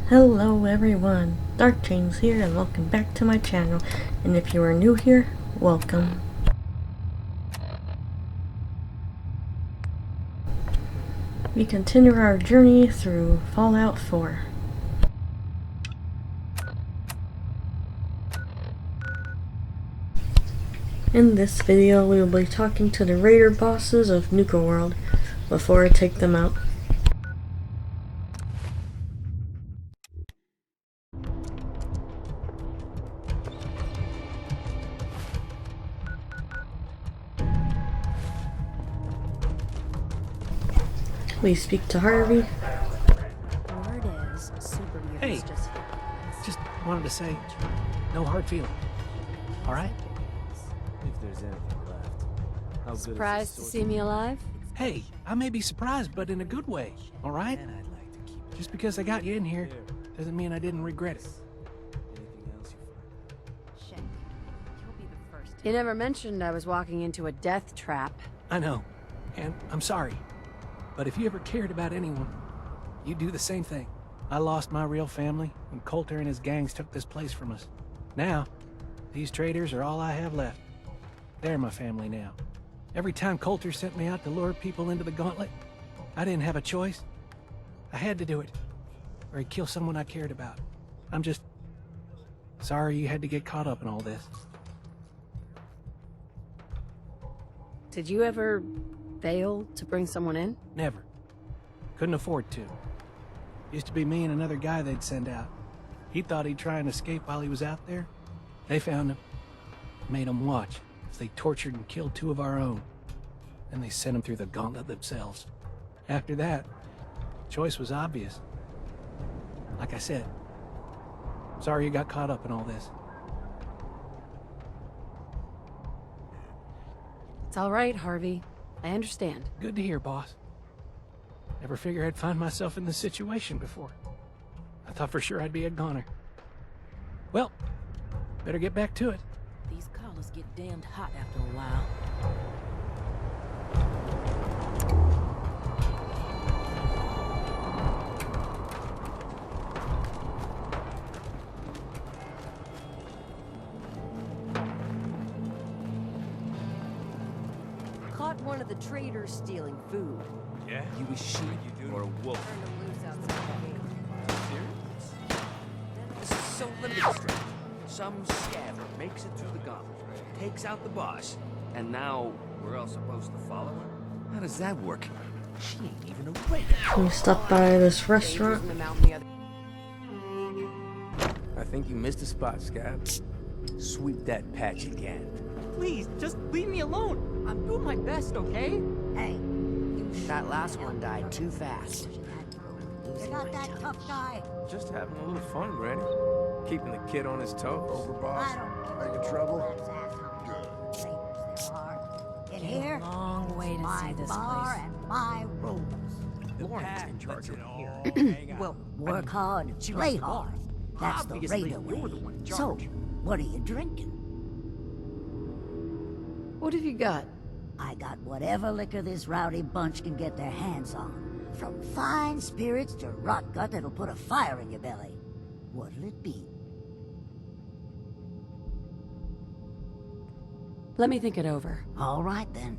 Hello everyone, Dark Chains here and welcome back to my channel, and if you are new here, welcome. We continue our journey through Fallout 4. In this video we will be talking to the raider bosses of Nuka World before I take them out. Please speak to Harvey. Hey, just wanted to say, no hard feelings. All right? If there's anything left. How good Surprised to is see me alive? Hey, I may be surprised, but in a good way. All right? And I'd like to keep Just because I got you in here doesn't mean I didn't regret it. anything else you find. You never mentioned I was walking into a death trap. I know, and I'm sorry. But if you ever cared about anyone, you'd do the same thing. I lost my real family when Coulter and his gangs took this place from us. Now, these traitors are all I have left. They're my family now. Every time Coulter sent me out to lure people into the gauntlet, I didn't have a choice. I had to do it, or he'd kill someone I cared about. I'm just sorry you had to get caught up in all this. Did you ever fail to bring someone in? Never. Couldn't afford to. Used to be me and another guy they'd send out. He thought he'd try and escape while he was out there. They found him, made him watch as they tortured and killed two of our own. Then they sent him through the gauntlet themselves. After that, the choice was obvious. Like I said, sorry you got caught up in all this. It's all right, Harvey. I understand. Good to hear, boss. Never figured I'd find myself in this situation before. I thought for sure I'd be a goner. Well, better get back to it. These collars get damned hot after a while. Caught one of the traders stealing food. Yeah? You a sheep or a wolf? This is so limited strength. Some scabber makes it through the gauntlet, takes out the boss, and now we're all supposed to follow her? How does that work? She ain't even a raider. We stopped by this restaurant. I think you missed a spot, Scab. Sweep that patch again. Please, just leave me alone. I'm doing my best, okay? Hey, that last one died too fast. You got that tough guy. Just having a little fun, Granny. Keeping the kid on his toes. Over, boss. I don't Making trouble? In here, Long way to my see this bar place. and my rules. Lauren's in charge over here. Well, work hard, play hard. That's the raider way. So, what are you drinking? What have you got? I got whatever liquor this rowdy bunch can get their hands on. From fine spirits to rot gut that'll put a fire in your belly. What'll it be? Let me think it over. All right, then.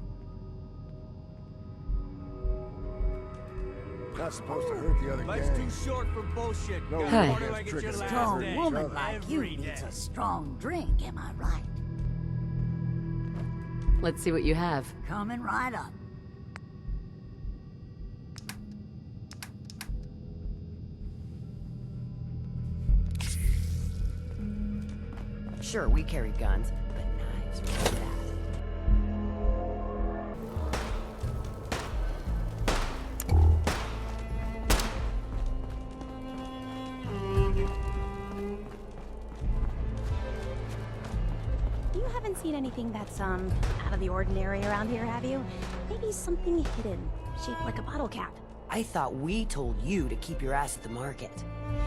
Not supposed to hurt the other Life's gang. too short for bullshit. No, Gotta Hey. party like it's your A last Strong day. woman like you Every needs day. a strong drink, am I right? Let's see what you have. Coming right up. Sure, we carry guns, but knives are bad. You haven't seen anything that's, out of the ordinary around here, have you? Maybe something hidden, shaped like a bottle cap. I thought we told you to keep your ass at the market.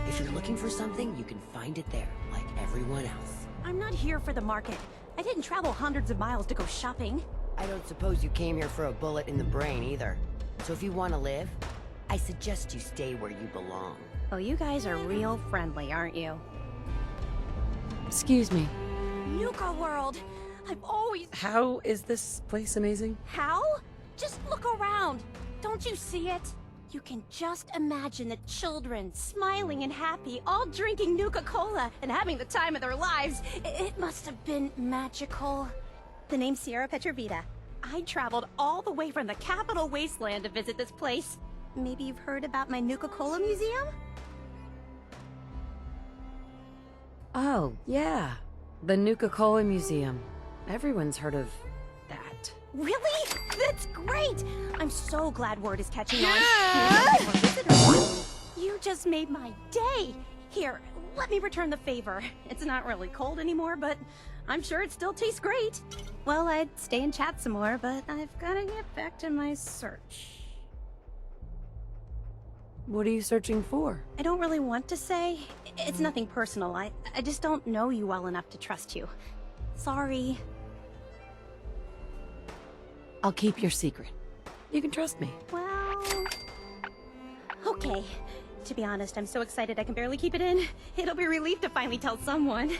If you're looking for something, you can find it there, like everyone else. I'm not here for the market. I didn't travel hundreds of miles to go shopping. I don't suppose you came here for a bullet in the brain either. So if you want to live, I suggest you stay where you belong. Oh, you guys are real friendly, aren't you? Excuse me. Nuka World! I've always... How is this place amazing? How? Just look around. Don't you see it? You can just imagine the children smiling and happy, all drinking Nuka-Cola and having the time of their lives. It must have been magical. The name's Sierra Petrovita. I traveled all the way from the capital wasteland to visit this place. Maybe you've heard about my Nuka-Cola museum? Oh, yeah. The Nuka-Cola Museum. Everyone's heard of that. Really? That's great! I'm so glad word is catching on. You just made my day! Here, let me return the favor. It's not really cold anymore, but I'm sure it still tastes great. Well, I'd stay and chat some more, but I've gotta get back to my search. What are you searching for? I don't really want to say. It's nothing personal. I just don't know you well enough to trust you. Sorry. I'll keep your secret. You can trust me. Well... Okay. To be honest, I'm so excited I can barely keep it in. It'll be a relief to finally tell someone.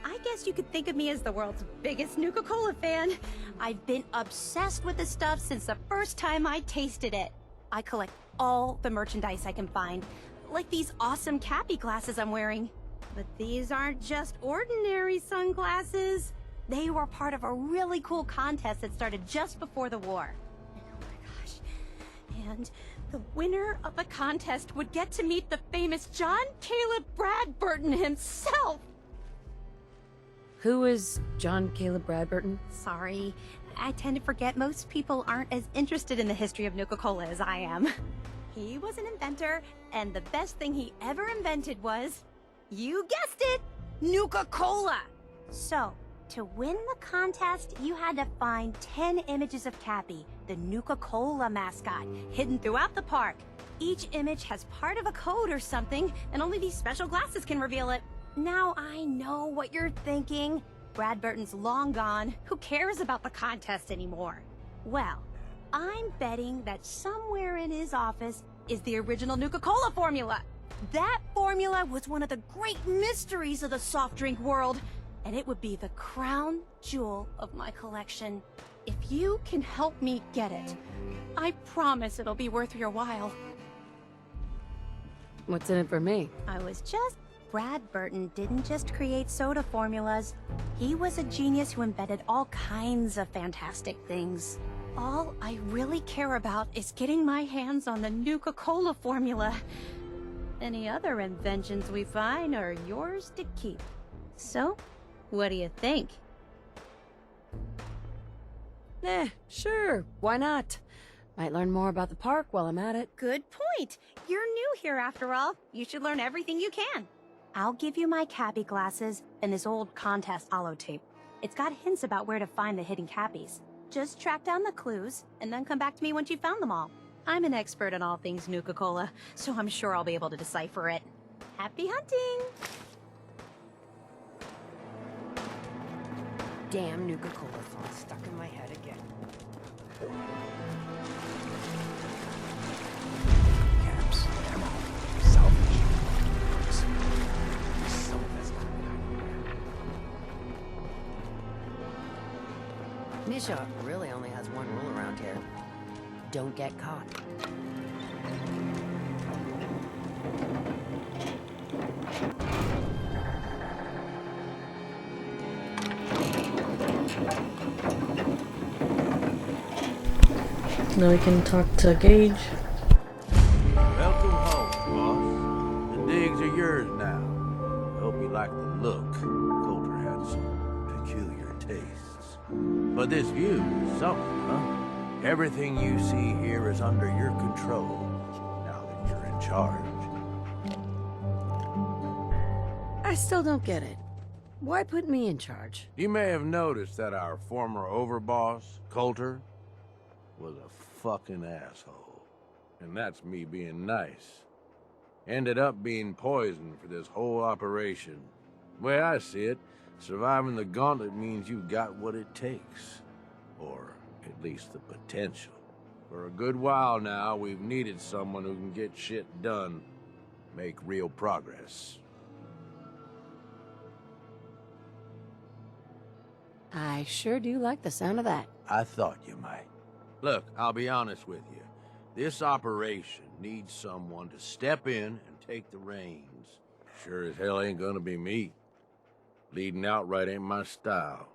I guess you could think of me as the world's biggest Nuka-Cola fan. I've been obsessed with the stuff since the first time I tasted it. I collect all the merchandise I can find, like these awesome Cappy glasses I'm wearing. But these aren't just ordinary sunglasses. They were part of a really cool contest that started just before the war. Oh my gosh. And the winner of the contest would get to meet the famous John Caleb Bradburton himself. Who is John Caleb Bradburton? Sorry, I tend to forget most people aren't as interested in the history of Nuka-Cola as I am. He was an inventor, and the best thing he ever invented was, you guessed it, Nuka-Cola! So, to win the contest, you had to find 10 images of Cappy, the Nuka-Cola mascot, hidden throughout the park. Each image has part of a code or something, and only these special glasses can reveal it. Now I know what you're thinking. Bradburton's long gone. Who cares about the contest anymore? Well, I'm betting that somewhere in his office is the original Nuka-Cola formula. That formula was one of the great mysteries of the soft drink world, and it would be the crown jewel of my collection. If you can help me get it, I promise it'll be worth your while. What's in it for me? Bradburton didn't just create soda formulas. He was a genius who invented all kinds of fantastic things. All I really care about is getting my hands on the Nuka-Cola formula. Any other inventions we find are yours to keep. So, what do you think? Sure. Why not? Might learn more about the park while I'm at it. Good point. You're new here after all. You should learn everything you can. I'll give you my Cappy glasses and this old contest holotape. It's got hints about where to find the hidden Cappies. Just track down the clues, and then come back to me once you've found them all. I'm an expert in all things Nuka-Cola, so I'm sure I'll be able to decipher it. Happy hunting! Damn Nuka-Cola song stuck in my head again. Caps, ammo, salvage, drugs. Some of that's Misha really only has one rule around here. Don't get caught. Now we can talk to Gage. Welcome home, boss. The digs are yours now. I hope you like the look. Coulter had some peculiar tastes. But this view is something, huh? Everything you see here is under your control, now that you're in charge. I still don't get it. Why put me in charge? You may have noticed that our former overboss, Coulter, was a fucking asshole. And that's me being nice. Ended up being poisoned for this whole operation. The way I see it, surviving the gauntlet means you've got what it takes. Or at least the potential. For a good while now, we've needed someone who can get shit done, make real progress. I sure do like the sound of that. I thought you might. Look, I'll be honest with you. This operation needs someone to step in and take the reins. Sure as hell ain't gonna be me. Leading outright ain't my style.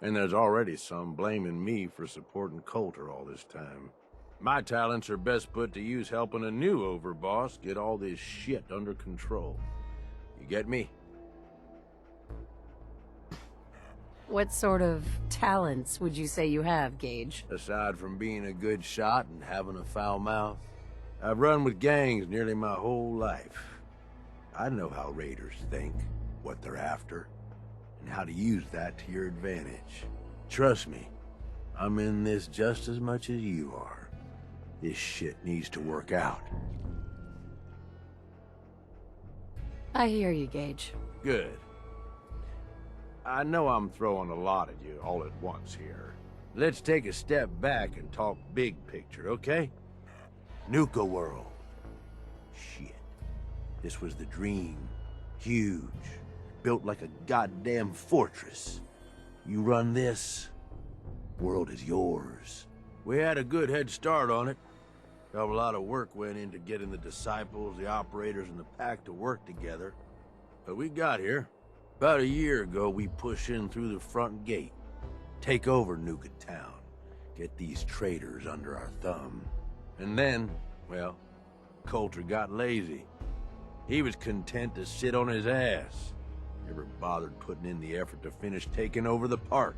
And there's already some blaming me for supporting Coulter all this time. My talents are best put to use helping a new overboss get all this shit under control. You get me? What sort of talents would you say you have, Gage? Aside from being a good shot and having a foul mouth, I've run with gangs nearly my whole life. I know how raiders think, what they're after, and how to use that to your advantage. Trust me, I'm in this just as much as you are. This shit needs to work out. I hear you, Gage. Good. I know I'm throwing a lot at you all at once here. Let's take a step back and talk big picture, okay? Nuka world. Shit. This was the dream. Huge. Built like a goddamn fortress. You run this, world is yours. We had a good head start on it. A lot of work went into getting the disciples, the operators, and the pack to work together. But we got here. About a year ago, we push in through the front gate, take over Nuka town, get these traitors under our thumb. And then, well, Coulter got lazy. He was content to sit on his ass. Never bothered putting in the effort to finish taking over the park.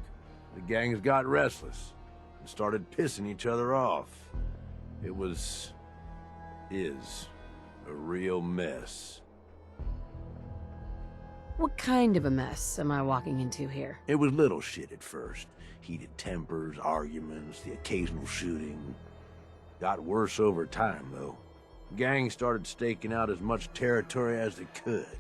The gangs got restless and started pissing each other off. It is a real mess. What kind of a mess am I walking into here? It was little shit at first. Heated tempers, arguments, the occasional shooting. Got worse over time, though. Gangs started staking out as much territory as they could.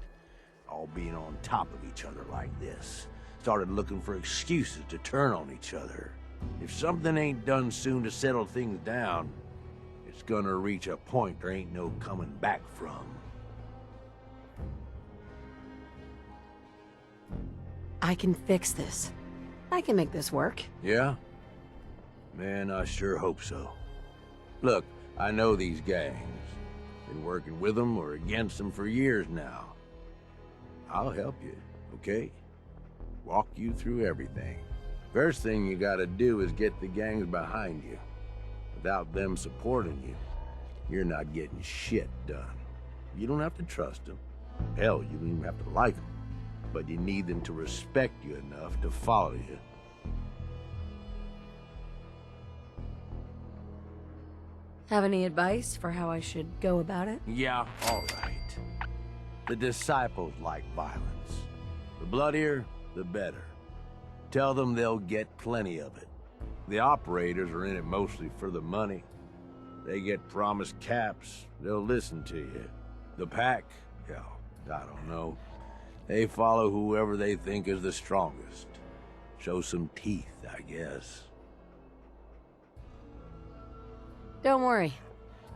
All being on top of each other like this. Started looking for excuses to turn on each other. If something ain't done soon to settle things down, it's gonna reach a point there ain't no coming back from. I can fix this. I can make this work. Yeah? Man, I sure hope so. Look, I know these gangs. Been working with them or against them for years now. I'll help you, okay? Walk you through everything. First thing you gotta do is get the gangs behind you. Without them supporting you, you're not getting shit done. You don't have to trust them. Hell, you don't even have to like them. But you need them to respect you enough to follow you. Have any advice for how I should go about it? Yeah, all right. The disciples like violence. The bloodier, the better. Tell them they'll get plenty of it. The operators are in it mostly for the money. They get promised caps, they'll listen to you. The pack, hell, I don't know. They follow whoever they think is the strongest. Show some teeth, I guess. Don't worry.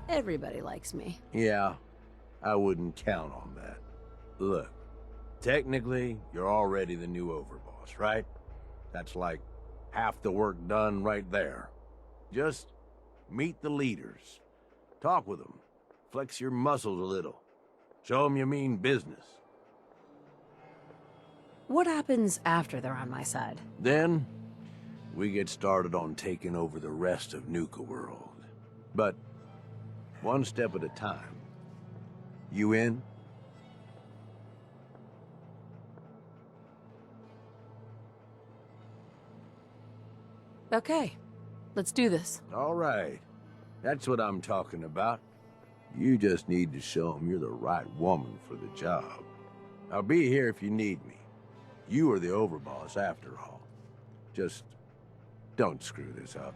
Everybody likes me. Yeah, I wouldn't count on that. Look, technically, you're already the new overboss, right? That's like half the work done right there. Just meet the leaders. Talk with them. Flex your muscles a little. Show them you mean business. What happens after they're on my side? Then, we get started on taking over the rest of Nuka world. But, one step at a time. You in? Okay, let's do this. All right. That's what I'm talking about. You just need to show them you're the right woman for the job. I'll be here if you need me. You are the overboss after all. Just don't screw this up.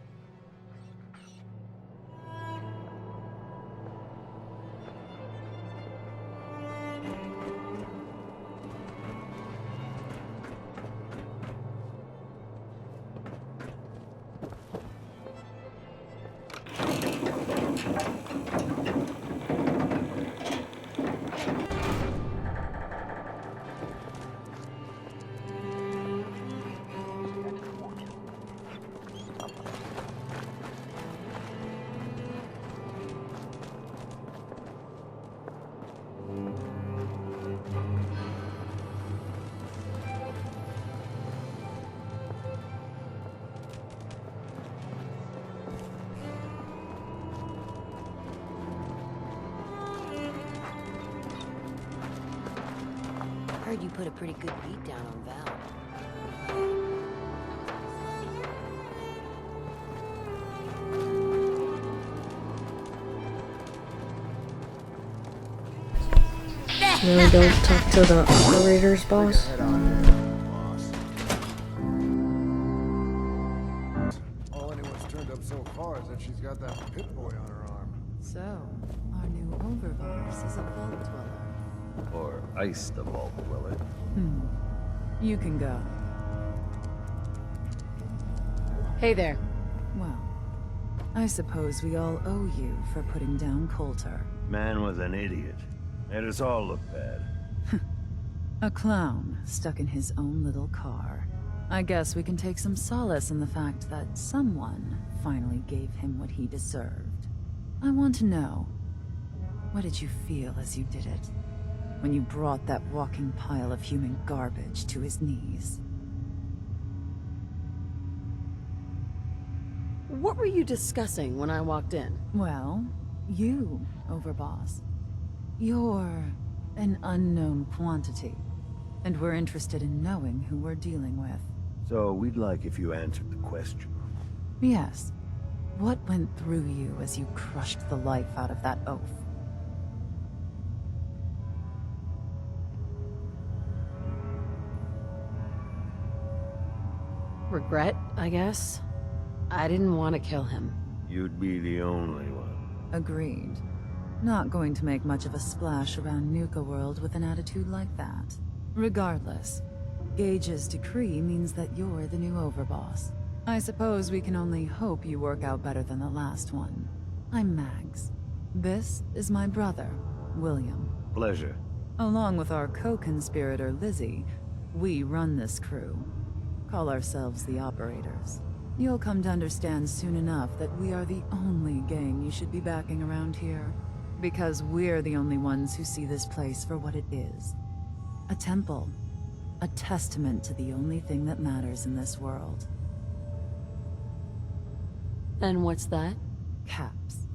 Heard you put a pretty good beat down on Val. Now go talk to the operator's boss. Head on in, boss. All anyone's turned up so far is that she's got that pit boy on her arm. So, our new overboss is a vault dweller. Or iced the vault dweller. You can go. Hey there. Well, I suppose we all owe you for putting down Coulter. Man was an idiot. Made us all look bad. A clown stuck in his own little car. I guess we can take some solace in the fact that someone finally gave him what he deserved. I want to know, what did you feel as you did it? When you brought that walking pile of human garbage to his knees? What were you discussing when I walked in? Well, you, Overboss. You're an unknown quantity, and we're interested in knowing who we're dealing with. So we'd like if you answered the question. Yes. What went through you as you crushed the life out of that oaf? Regret, I guess. I didn't want to kill him. You'd be the only one. Agreed. Not going to make much of a splash around Nuka World with an attitude like that. Regardless, Gage's decree means that you're the new Overboss. I suppose we can only hope you work out better than the last one. I'm Mags. This is my brother, William. Pleasure. Along with our co-conspirator, Lizzie, we run this crew. Call ourselves the Operators. You'll come to understand soon enough that we are the only gang you should be backing around here. Because we're the only ones who see this place for what it is. A temple. A testament to the only thing that matters in this world. And what's that? Caps.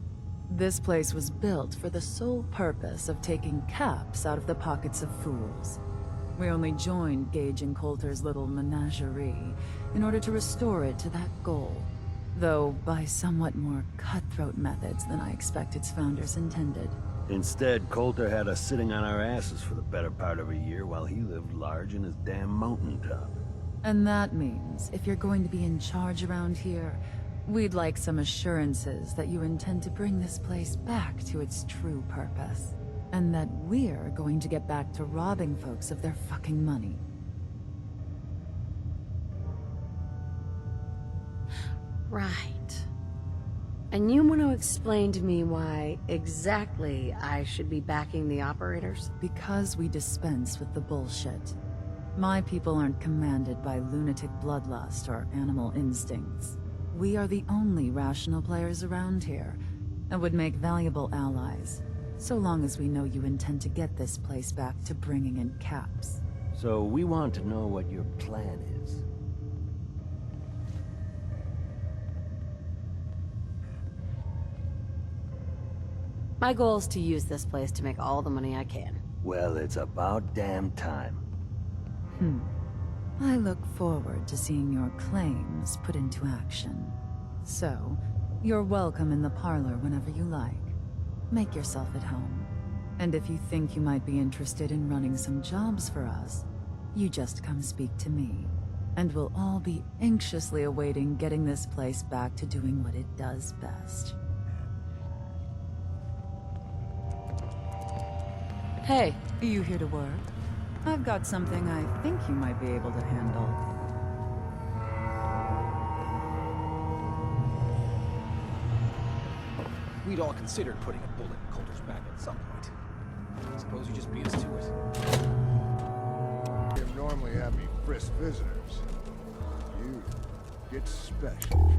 This place was built for the sole purpose of taking caps out of the pockets of fools. We only joined Gage and Coulter's little menagerie in order to restore it to that goal. Though by somewhat more cutthroat methods than I expect its founders intended. Instead, Coulter had us sitting on our asses for the better part of a year while he lived large in his damn mountaintop. And that means, if you're going to be in charge around here, we'd like some assurances that you intend to bring this place back to its true purpose. And that we're going to get back to robbing folks of their fucking money. Right. And you want to explain to me why exactly I should be backing the Operators? Because we dispense with the bullshit. My people aren't commanded by lunatic bloodlust or animal instincts. We are the only rational players around here, and would make valuable allies, so long as we know you intend to get this place back to bringing in caps. So we want to know what your plan is. My goal is to use this place to make all the money I can. Well, it's about damn time. I look forward to seeing your claims put into action. So, you're welcome in the parlor whenever you like. Make yourself at home. And if you think you might be interested in running some jobs for us, you just come speak to me. And we'll all be anxiously awaiting getting this place back to doing what it does best. Hey. Are you here to work? I've got something I think you might be able to handle. We'd all considered putting a bullet in Coulter's back at some point. I suppose you just beat us to it. You normally have me frisk visitors. You get special.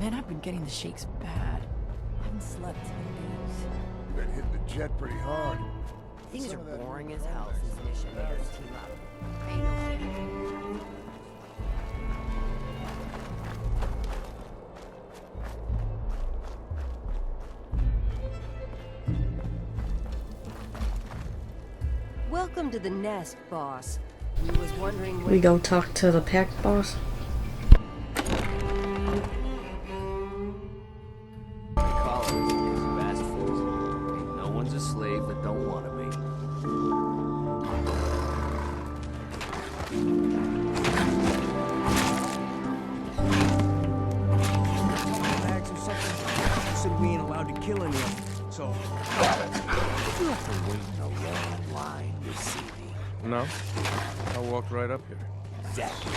Man, I've been getting the shakes bad. I haven't slept in days. You've been hitting the jet pretty hard. Things are boring as hell since the mission made us team up. Ain't no kidding. Welcome to the nest, boss. We was wondering We go talk to the pack boss. No one's a slave that don't want to be. Bags or something? You said we ain't allowed to kill any of them, so... You have to wait in a long line to see me. No. I walked right up here. Exactly.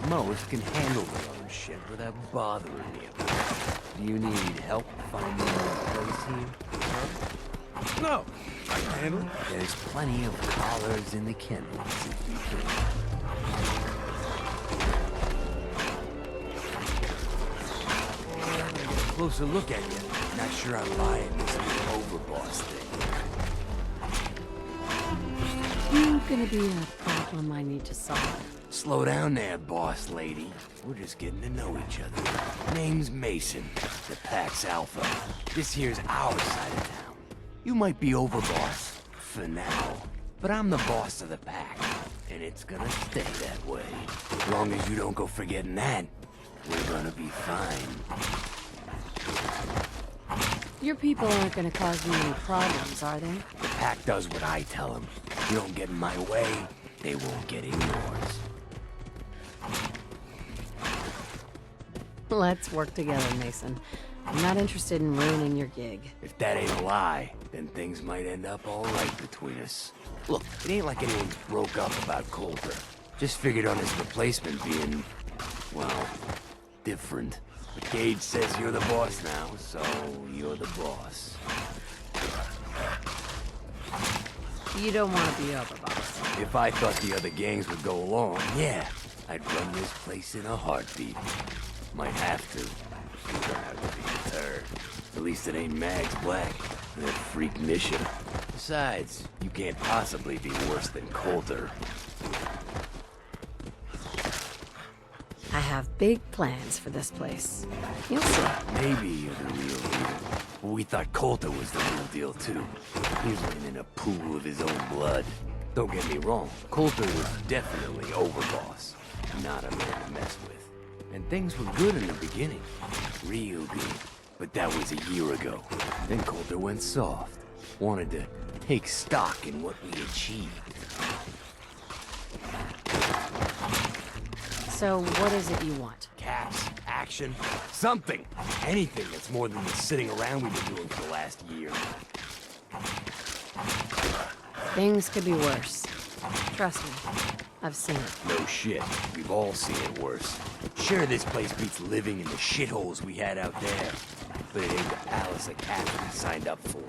Most can handle their own shit without bothering you. Do you need help finding your place here? No. I can handle it. There's plenty of collars in the kennels if you can. Closer look at you. Not sure I'm buying this overboss thing. You gonna be a problem I need to solve? Slow down there, boss lady. We're just getting to know each other. Name's Mason, the Pack's Alpha. This here's our side of town. You might be overboss, for now. But I'm the boss of the Pack, and it's gonna stay that way. As long as you don't go forgetting that, we're gonna be fine. Your people aren't gonna cause me any problems, are they? The Pack does what I tell them. You don't get in my way, they won't get in yours. Let's work together, Mason. I'm not interested in ruining your gig. If that ain't a lie, then things might end up all right between us. Look, it ain't like anyone broke up about Coulter. Just figured on his replacement being, well, different. But Gage says you're the boss now, so you're the boss. You don't want to be overboss. If I thought the other gangs would go along, yeah, I'd run this place in a heartbeat. Might have to. You turn out to be a turd. At least it ain't Mags Black, that freak mission. Besides, you can't possibly be worse than Coulter. I have big plans for this place. You'll see. Maybe you're the real deal. But we thought Coulter was the real deal, too. He's living in a pool of his own blood. Don't get me wrong, Coulter was definitely overboss. Not a man to mess with. And things were good in the beginning. Real good. But that was a year ago. Then Coulter went soft. Wanted to take stock in what we achieved. So, what is it you want? Caps, action, something. Anything that's more than the sitting around we've been doing for the last year. Things could be worse. Trust me, I've seen it. No shit. We've all seen it worse. Sure, this place beats living in the shitholes we had out there. But it ain't the palace of cats we signed up for.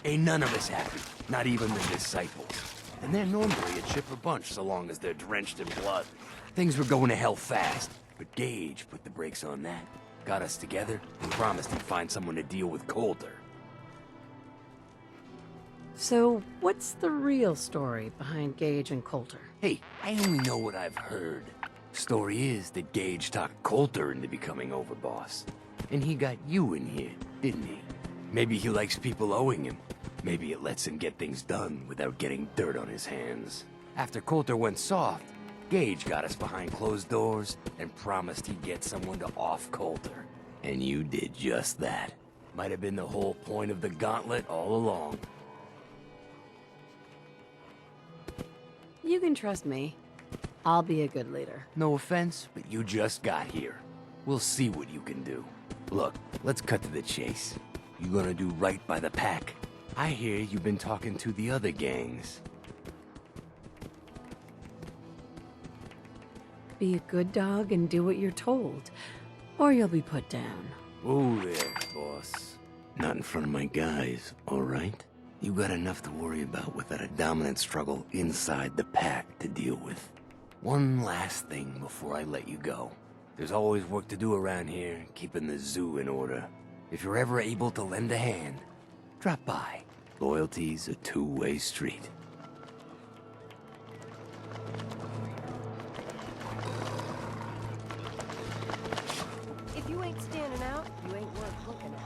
Ain't none of us happy. Not even the disciples. And they're normally a chipper bunch so long as they're drenched in blood. Things were going to hell fast, but Gage put the brakes on that. Got us together and promised he'd find someone to deal with Coulter. So, what's the real story behind Gage and Coulter? Hey, I only know what I've heard. Story is that Gage talked Coulter into becoming overboss. And he got you in here, didn't he? Maybe he likes people owing him. Maybe it lets him get things done without getting dirt on his hands. After Coulter went soft, Gage got us behind closed doors and promised he'd get someone to off Coulter. And you did just that. Might have been the whole point of the gauntlet all along. You can trust me. I'll be a good leader. No offense, but you just got here. We'll see what you can do. Look, let's cut to the chase. You gonna do right by the Pack? I hear you've been talking to the other gangs. Be a good dog and do what you're told, or you'll be put down. Oh there, boss. Not in front of my guys, all right? You got enough to worry about without a dominant struggle inside the pack to deal with. One last thing before I let you go. There's always work to do around here, keeping the zoo in order. If you're ever able to lend a hand, drop by. Loyalty's a two-way street. If you ain't standing out, you ain't worth looking at.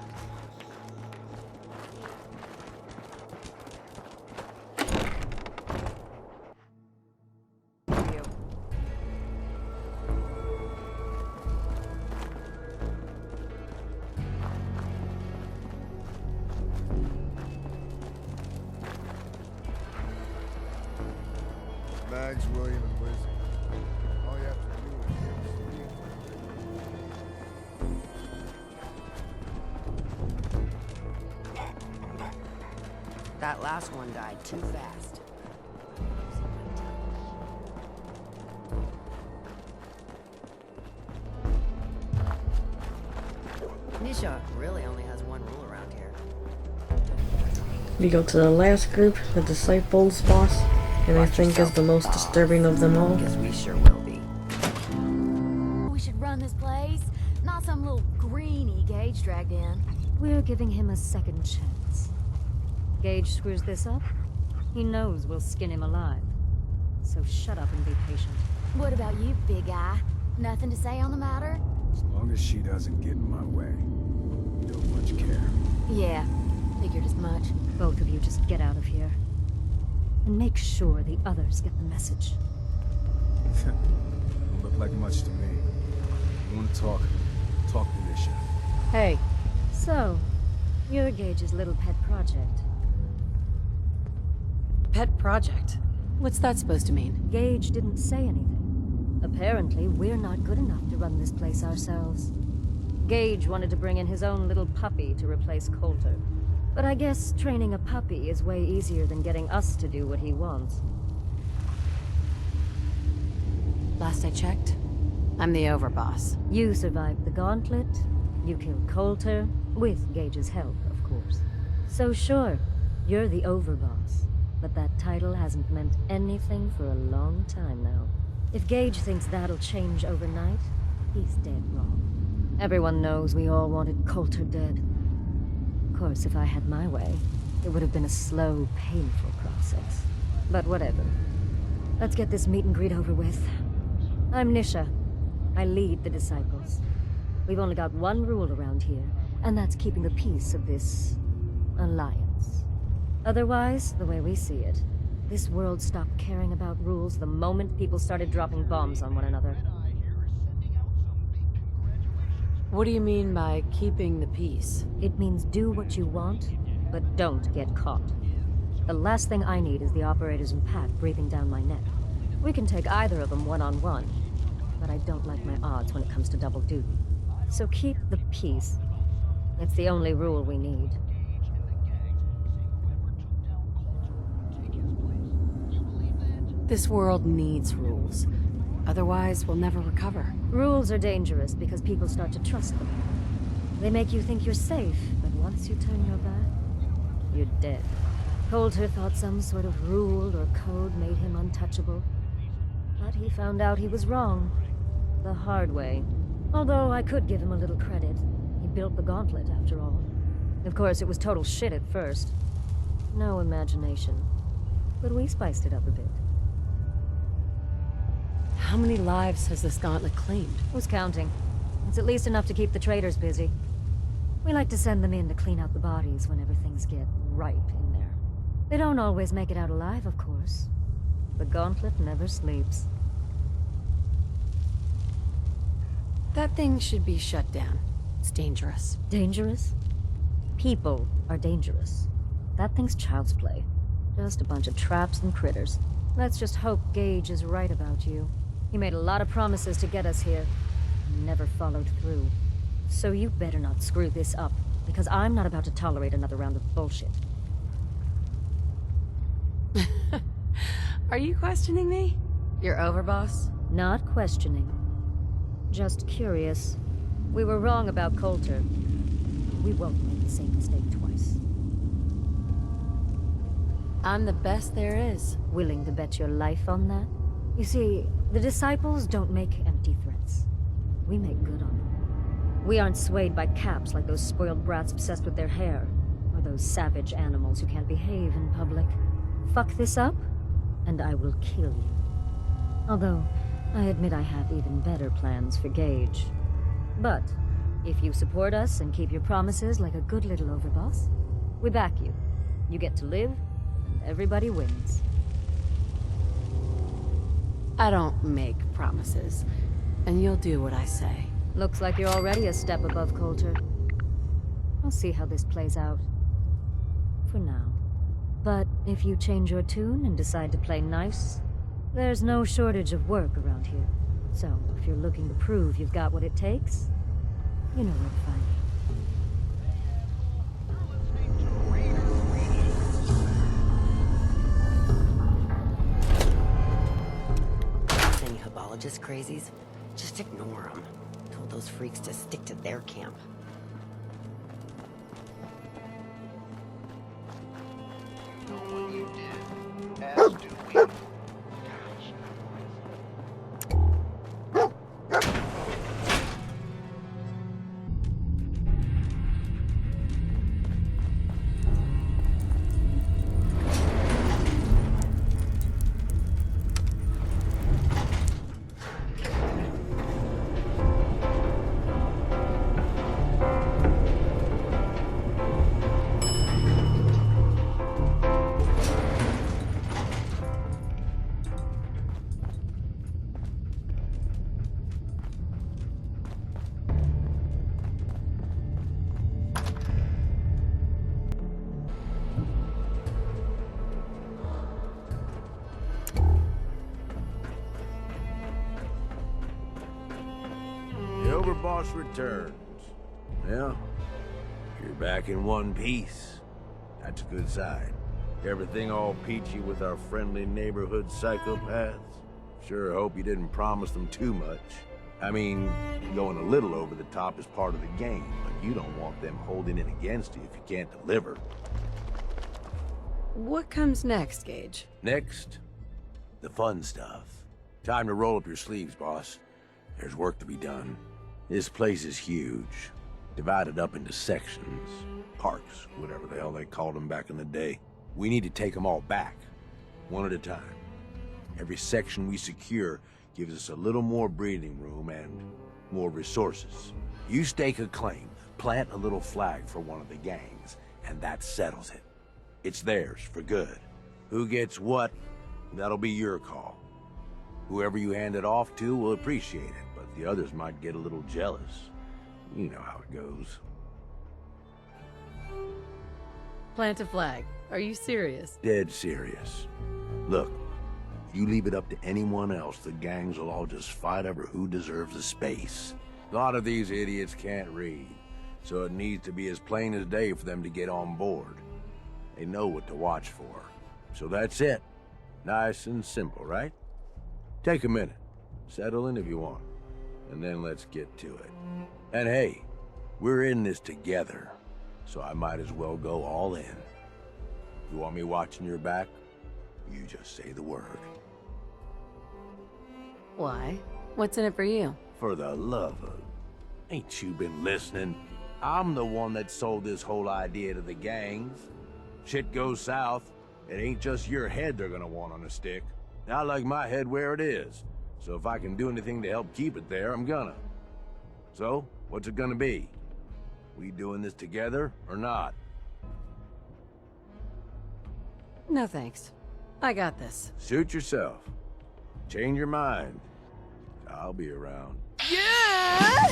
Mags, William, and Lizzie. All you have to do is give us That last one died too fast. Nisha really only has one rule around here. We go to the last group, the Disciples boss, and I think is the most disturbing of them all. Guess we sure will be. We should run this place, not some little greenie Gage dragged in. We're giving him a second chance. Gage screws this up, he knows we'll skin him alive. So shut up and be patient. What about you, big guy? Nothing to say on the matter? As long as she doesn't get in my way, don't much care. Yeah, figured as much. Both of you just get out of here. And make sure the others get the message. Don't look like much to me. You want to talk? Talk to Nisha. Hey, so, you're Gage's little pet project. Pet project? What's that supposed to mean? Gage didn't say anything. Apparently, we're not good enough to run this place ourselves. Gage wanted to bring in his own little puppy to replace Coulter. But I guess training a puppy is way easier than getting us to do what he wants. Last I checked, I'm the overboss. You survived the gauntlet, you killed Coulter, with Gage's help, of course. So sure, you're the overboss, but that title hasn't meant anything for a long time now. If Gage thinks that'll change overnight, he's dead wrong. Everyone knows we all wanted Coulter dead. Of course, if I had my way, it would have been a slow, painful process. But whatever. Let's get this meet and greet over with. I'm Nisha. I lead the Disciples. We've only got one rule around here, and that's keeping the peace of this alliance. Otherwise, the way we see it, this world stopped caring about rules the moment people started dropping bombs on one another. What do you mean by keeping the peace? It means do what you want, but don't get caught. The last thing I need is the operators and Pat breathing down my neck. We can take either of them one-on-one, but I don't like my odds when it comes to double duty. So keep the peace. It's the only rule we need. This world needs rules. Otherwise, we'll never recover. Rules are dangerous because people start to trust them. They make you think you're safe, but once you turn your back, you're dead. Coulter thought some sort of rule or code made him untouchable. But he found out he was wrong. The hard way. Although I could give him a little credit. He built the gauntlet, after all. Of course, it was total shit at first. No imagination. But we spiced it up a bit. How many lives has this gauntlet claimed? Who's counting? It's at least enough to keep the traders busy. We like to send them in to clean out the bodies whenever things get ripe in there. They don't always make it out alive, of course. The gauntlet never sleeps. That thing should be shut down. It's dangerous. Dangerous? People are dangerous. That thing's child's play. Just a bunch of traps and critters. Let's just hope Gage is right about you. He made a lot of promises to get us here, and never followed through. So you better not screw this up, because I'm not about to tolerate another round of bullshit. Are you questioning me? You're overboss? Not questioning. Just curious. We were wrong about Coulter. We won't make the same mistake twice. I'm the best there is. Willing to bet your life on that? You see, the disciples don't make empty threats. We make good on them. We aren't swayed by caps like those spoiled brats obsessed with their hair, or those savage animals who can't behave in public. Fuck this up, and I will kill you. Although, I admit I have even better plans for Gage. But, if you support us and keep your promises like a good little overboss, we back you. You get to live, and everybody wins. I don't make promises, and you'll do what I say. Looks like you're already a step above Coulter. I'll see how this plays out. For now. But if you change your tune and decide to play nice, there's no shortage of work around here. So, if you're looking to prove you've got what it takes, you know where to find me. Any Hebologist crazies? Just ignore them. Told those freaks to stick to their camp. The Overboss returns. Well, you're back in one piece. That's a good sign. Everything all peachy with our friendly neighborhood psychopaths? Sure hope you didn't promise them too much. I mean, going a little over the top is part of the game, but you don't want them holding it against you if you can't deliver. What comes next, Gage? Next, the fun stuff. Time to roll up your sleeves, boss. There's work to be done. This place is huge, divided up into sections, parks, whatever the hell they called them back in the day. We need to take them all back, one at a time. Every section we secure gives us a little more breathing room and more resources. You stake a claim, plant a little flag for one of the gangs, and that settles it. It's theirs for good. Who gets what, that'll be your call. Whoever you hand it off to will appreciate it, but the others might get a little jealous. You know how it goes. Plant a flag. Are you serious? Dead serious. Look, you leave it up to anyone else, the gangs will all just fight over who deserves the space. A lot of these idiots can't read, so it needs to be as plain as day for them to get on board. They know what to watch for. So that's it. Nice and simple, right? Take a minute. Settle in if you want. And then let's get to it. And hey, we're in this together, so I might as well go all in. You want me watching your back? You just say the word. Why? What's in it for you? For the love of... Ain't you been listening? I'm the one that sold this whole idea to the gangs. Shit goes south, it ain't just your head they're gonna want on a stick. I like my head where it is, so if I can do anything to help keep it there, I'm gonna. So, what's it gonna be? We doing this together, or not? No thanks. I got this. Suit yourself. Change your mind. I'll be around. Yeah!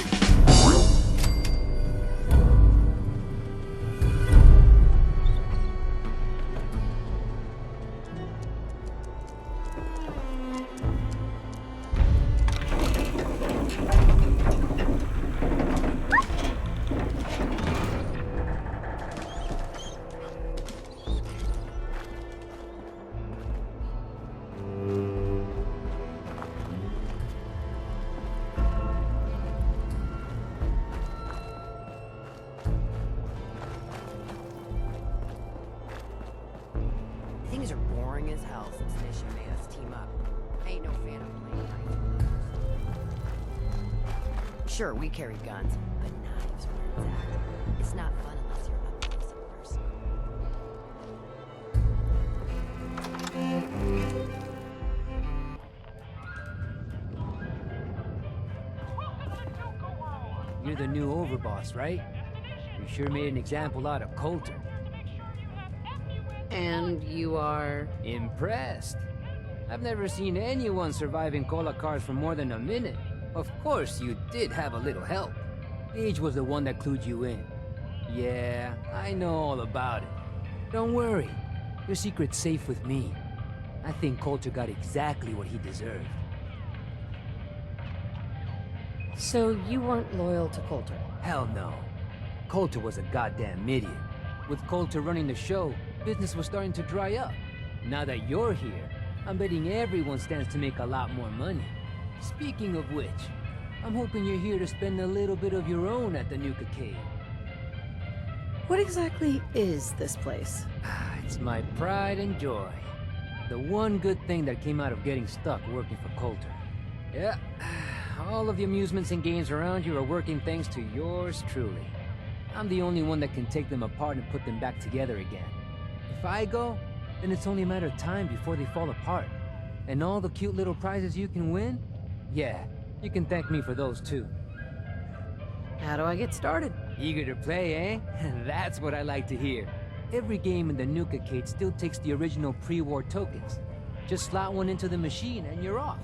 Sure, we carry guns, but knives where it's at. It's not fun unless you're up close and personal. You're the new overboss, right? You sure made an example out of Coulter. And you are? Impressed. I've never seen anyone survive in cola cars for more than a minute. Of course, you did have a little help. Gage was the one that clued you in. Yeah, I know all about it. Don't worry. Your secret's safe with me. I think Coulter got exactly what he deserved. So you weren't loyal to Coulter? Hell no. Coulter was a goddamn idiot. With Coulter running the show, business was starting to dry up. Now that you're here, I'm betting everyone stands to make a lot more money. Speaking of which, I'm hoping you're here to spend a little bit of your own at the Nuka Cave. What exactly is this place? It's my pride and joy. The one good thing that came out of getting stuck working for Coulter. Yeah, all of the amusements and games around you are working thanks to yours truly. I'm the only one that can take them apart and put them back together again. If I go, then it's only a matter of time before they fall apart. And all the cute little prizes you can win? Yeah, you can thank me for those too. How do I get started? Eager to play, eh? That's what I like to hear. Every game in the Nuka Cade still takes the original pre-war tokens. Just slot one into the machine and you're off.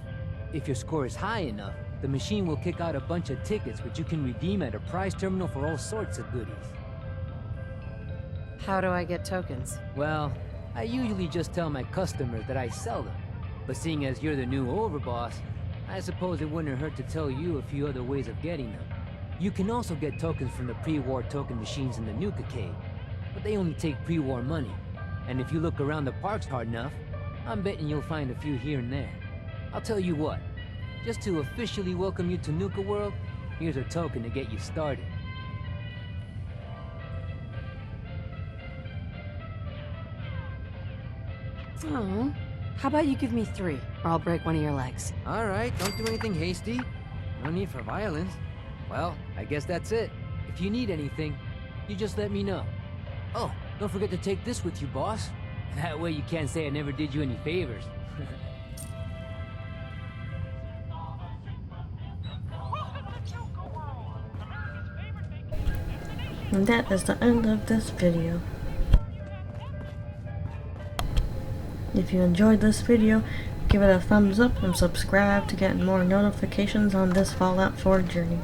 If your score is high enough, the machine will kick out a bunch of tickets which you can redeem at a prize terminal for all sorts of goodies. How do I get tokens? Well, I usually just tell my customers that I sell them. But seeing as you're the new overboss, I suppose it wouldn't hurt to tell you a few other ways of getting them. You can also get tokens from the pre-war token machines in the Nuka Cade, but they only take pre-war money. And if you look around the parks hard enough, I'm betting you'll find a few here and there. I'll tell you what, just to officially welcome you to Nuka World, here's a token to get you started. Oh, how about you give me 3, or I'll break one of your legs. All right, don't do anything hasty. No need for violence. Well, I guess that's it. If you need anything, you just let me know. Oh, don't forget to take this with you, boss. That way you can't say I never did you any favors. And that is the end of this video. If you enjoyed this video, give it a thumbs up and subscribe to get more notifications on this Fallout 4 journey.